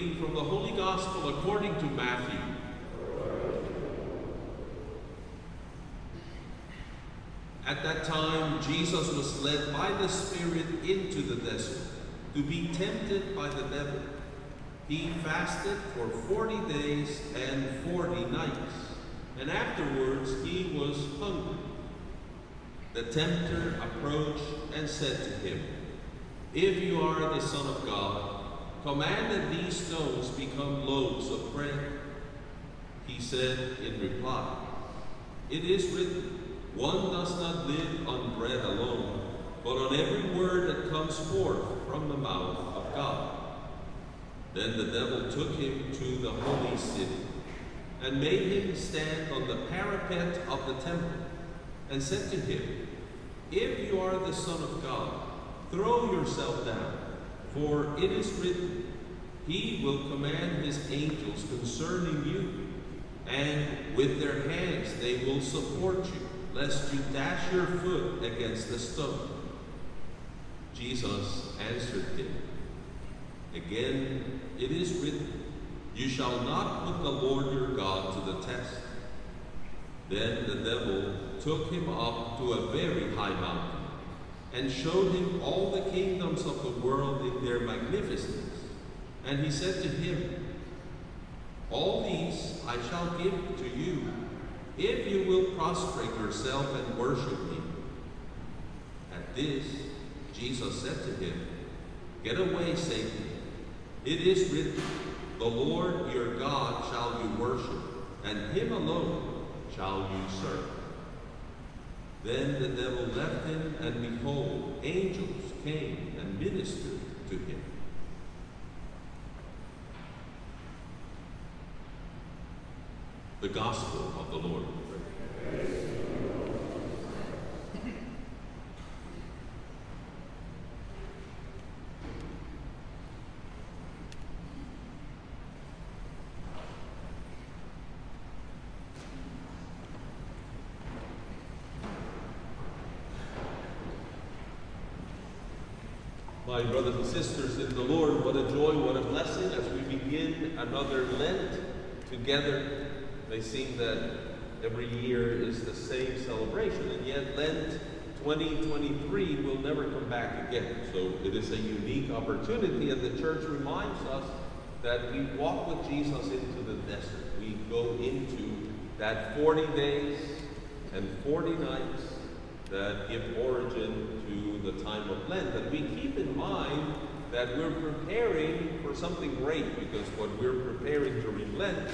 reading from the Holy Gospel according to Matthew. At that time, Jesus was led by the Spirit into the desert to be tempted by the devil. He fasted for 40 days and 40 nights, and afterwards he was hungry. The tempter approached and said to him, "If you are the Son of God, command that these stones become loaves of bread." He said in reply, "It is written, one does not live on bread alone, but on every word that comes forth from the mouth of God." Then the devil took him to the holy city and made him stand on the parapet of the temple and said to him, "If you are the Son of God, throw yourself down, for it is written, He will command His angels concerning you, and with their hands they will support you, lest you dash your foot against a stone." Jesus answered him, "Again, it is written, you shall not put the Lord your God to the test." Then the devil took him up to a very high mountain and showed him all the kingdoms of the world in their magnificence. And he said to him, "All these I shall give to you, if you will prostrate yourself and worship me." At this, Jesus said to him, "Get away, Satan. It is written, the Lord your God shall you worship, and Him alone shall you serve." Then the devil left him, and behold, angels came and ministered to him. The Gospel of the Lord. My brothers and sisters in the Lord, what a joy, what a blessing as we begin another Lent together. It may seem that every year is the same celebration, and yet Lent 2023 will never come back again. So it is a unique opportunity, and the church reminds us that we walk with Jesus into the desert. We go into that 40 days and 40 nights that give origin to the time of Lent. And we keep in mind that we're preparing for something great, because what we're preparing during Lent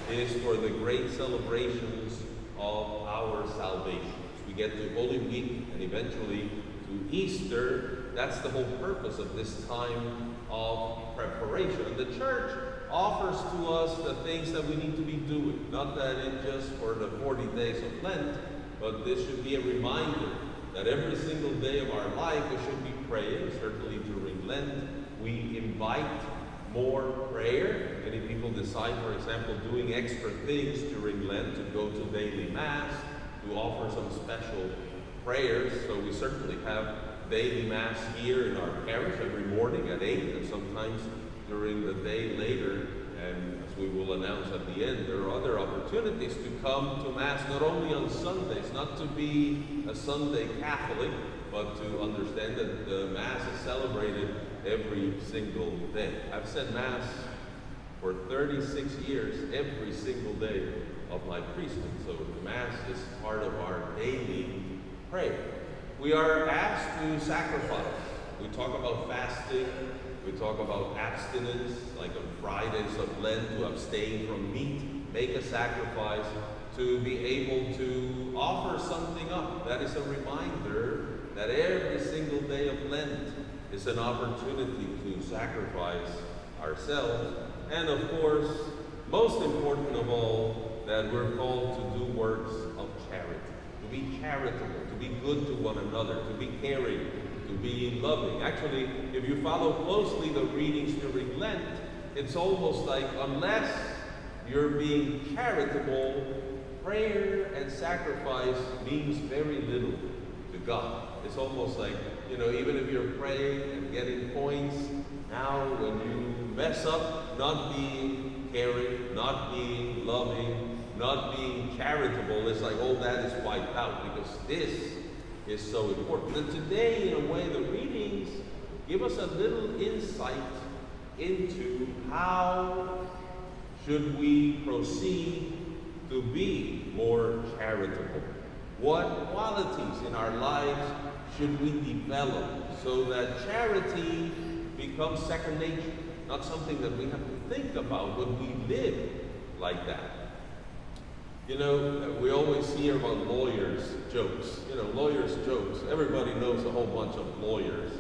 is for the great celebrations of our salvation. As we get to Holy Week and eventually to Easter, that's the whole purpose of this time of preparation. And the church offers to us the things that we need to be doing. Not that it's just for the 40 days of Lent, but this should be a reminder that every single day of our life we should be praying. Certainly during Lent, we invite more prayer. Many people decide, for example, doing extra things during Lent, to go to daily Mass, to offer some special prayers. So we certainly have daily Mass here in our parish every morning at 8, and sometimes during the day later. And as we will announce at the end, there are other opportunities to come to Mass, not only on Sundays, not to be a Sunday Catholic, but to understand that the Mass is celebrated every single day. I've said Mass for 36 years, every single day of my priesthood. So the Mass is part of our daily prayer. We are asked to sacrifice. We talk about fasting. We talk about abstinence, like on Fridays of Lent, to abstain from meat, make a sacrifice, to be able to offer something up. That is a reminder that every single day of Lent is an opportunity to sacrifice ourselves. And of course, most important of all, that we're called to do works of charity, to be charitable, to be good to one another, to be caring, to be loving. Actually, if you follow closely the readings during Lent, it's almost like, unless you're being charitable, prayer and sacrifice means very little to God. It's almost like, even if you're praying and getting points, Now when you mess up not being caring, not being loving, not being charitable, it's like all that is wiped out, because this is so important. And today, in a way, the readings give us a little insight into how should we proceed to be more charitable. What qualities in our lives should we develop so that charity becomes second nature, not something that we have to think about, but we live like that. You know, we always hear about lawyers' jokes. You know, lawyers' jokes. Everybody knows a whole bunch of lawyers'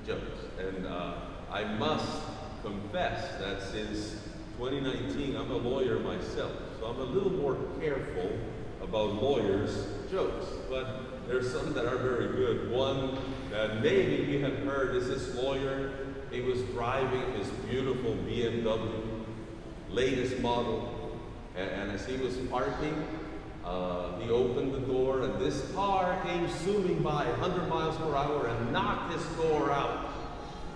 jokes. And I must confess that since 2019, I'm a lawyer myself. So I'm a little more careful about lawyers' jokes. But there's some that are very good. One that maybe you have heard is this lawyer. He was driving his beautiful BMW, latest model. And as he was parking, he opened the door, and this car came zooming by 100 miles per hour and knocked his door out.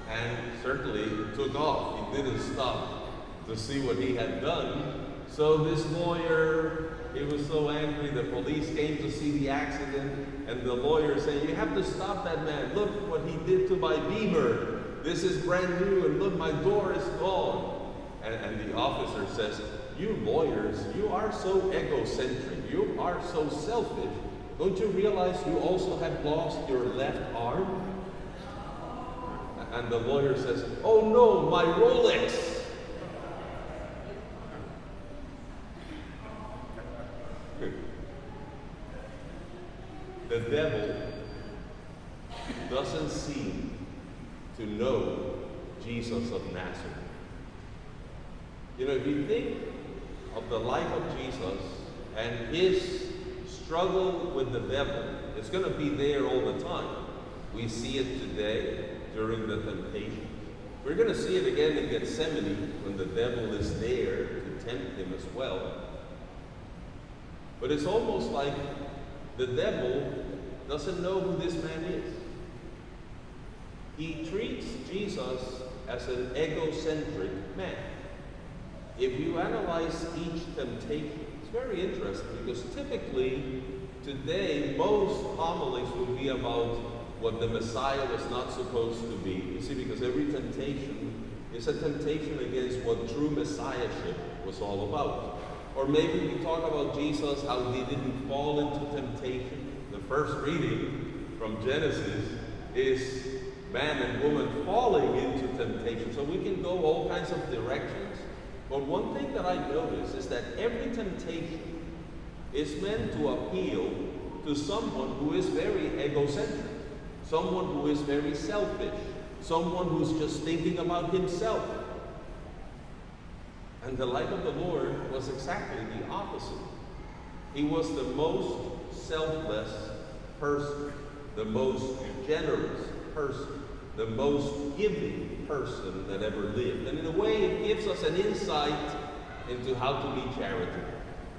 And certainly took off. He didn't stop to see what he had done. So this lawyer, he was so angry, the police came to see the accident, and the lawyer said, "You have to stop that man. Look what he did to my Beamer. This is brand new, and look, my door is gone." And the officer says, "You lawyers, you are so egocentric. You are so selfish. Don't you realize you also have lost your left arm?" And the lawyer says, "Oh no, my Rolex." The devil doesn't seem to know Jesus of Nazareth. You know, if you think of the life of Jesus and his struggle with the devil, it's going to be there all the time. We see it today during the temptation. We're going to see it again in Gethsemane when the devil is there to tempt him as well. But it's almost like the devil doesn't know who this man is. He treats Jesus as an egocentric man. If you analyze each temptation, it's very interesting, because typically today most homilies will be about what the Messiah was not supposed to be. You see, because every temptation is a temptation against what true Messiahship was all about. Or maybe we talk about Jesus, how he didn't fall into temptation. The first reading from Genesis is man and woman falling into temptation. So we can go all kinds of directions. But one thing that I notice is that every temptation is meant to appeal to someone who is very egocentric, someone who is very selfish, someone who's just thinking about himself. And the life of the Lord was exactly the opposite. He was the most selfless person, the most generous person, the most giving person that ever lived. And in a way, it gives us an insight into how to be charitable.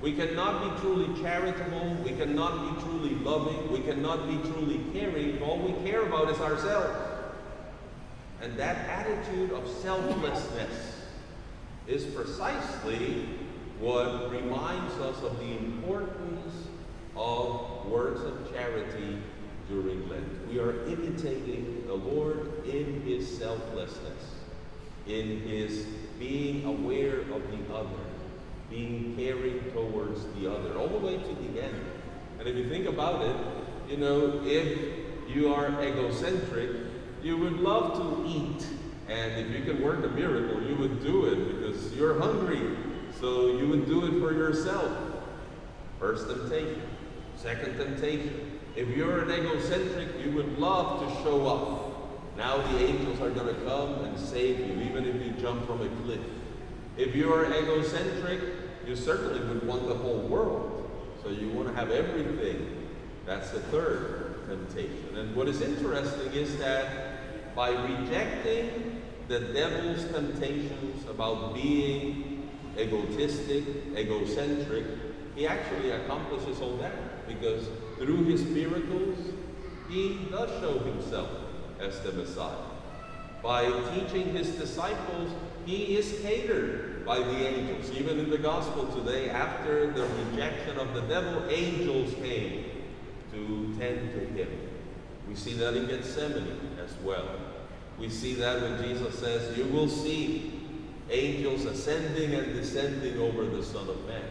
We cannot be truly charitable, we cannot be truly loving, we cannot be truly caring if all we care about is ourselves. And that attitude of selflessness is precisely what reminds us of the importance of works of charity during Lent. We are imitating the Lord in his selflessness, in his being aware of the other, being caring towards the other, all the way to the end. And if you think about it, you know, if you are egocentric, you would love to eat. And if you can work a miracle, you would do it because you're hungry. So you would do it for yourself. First temptation. Second temptation. If you're an egocentric, you would love to show off. Now the angels are going to come and save you, even if you jump from a cliff. If you're egocentric, you certainly would want the whole world. So you want to have everything. That's the third temptation. And what is interesting is that by rejecting the devil's temptations about being egotistic, egocentric, he actually accomplishes all that, because through his miracles, he does show himself as the Messiah. By teaching his disciples, he is catered by the angels. Even in the gospel today, after the rejection of the devil, angels came to tend to him. We see that in Gethsemane as well. We see that when Jesus says, you will see angels ascending and descending over the Son of Man.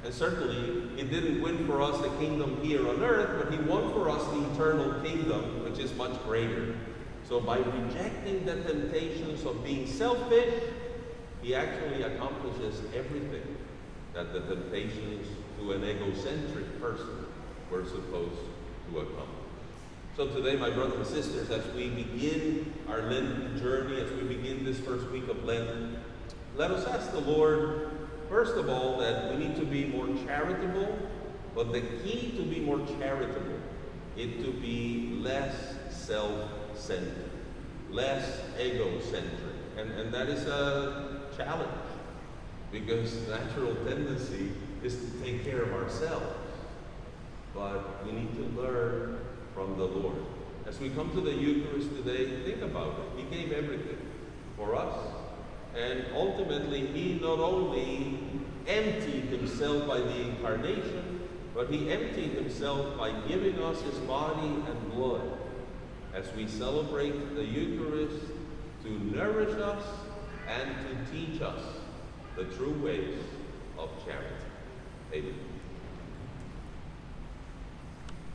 And certainly, he didn't win for us the kingdom here on earth, but he won for us the eternal kingdom, which is much greater. So by rejecting the temptations of being selfish, he actually accomplishes everything that the temptations to an egocentric person were supposed to accomplish. So today, my brothers and sisters, as we begin our Lenten journey, as we begin this first week of Lent, let us ask the Lord, first of all, that we need to be more charitable, but the key to be more charitable is to be less self-centered, less egocentric. And that is a challenge, because the natural tendency is to take care of ourselves. But we need to learn from the Lord. As we come to the Eucharist today, think about it. He gave everything for us. And ultimately, he not only emptied himself by the incarnation, but he emptied himself by giving us his body and blood as we celebrate the Eucharist to nourish us and to teach us the true ways of charity. Amen.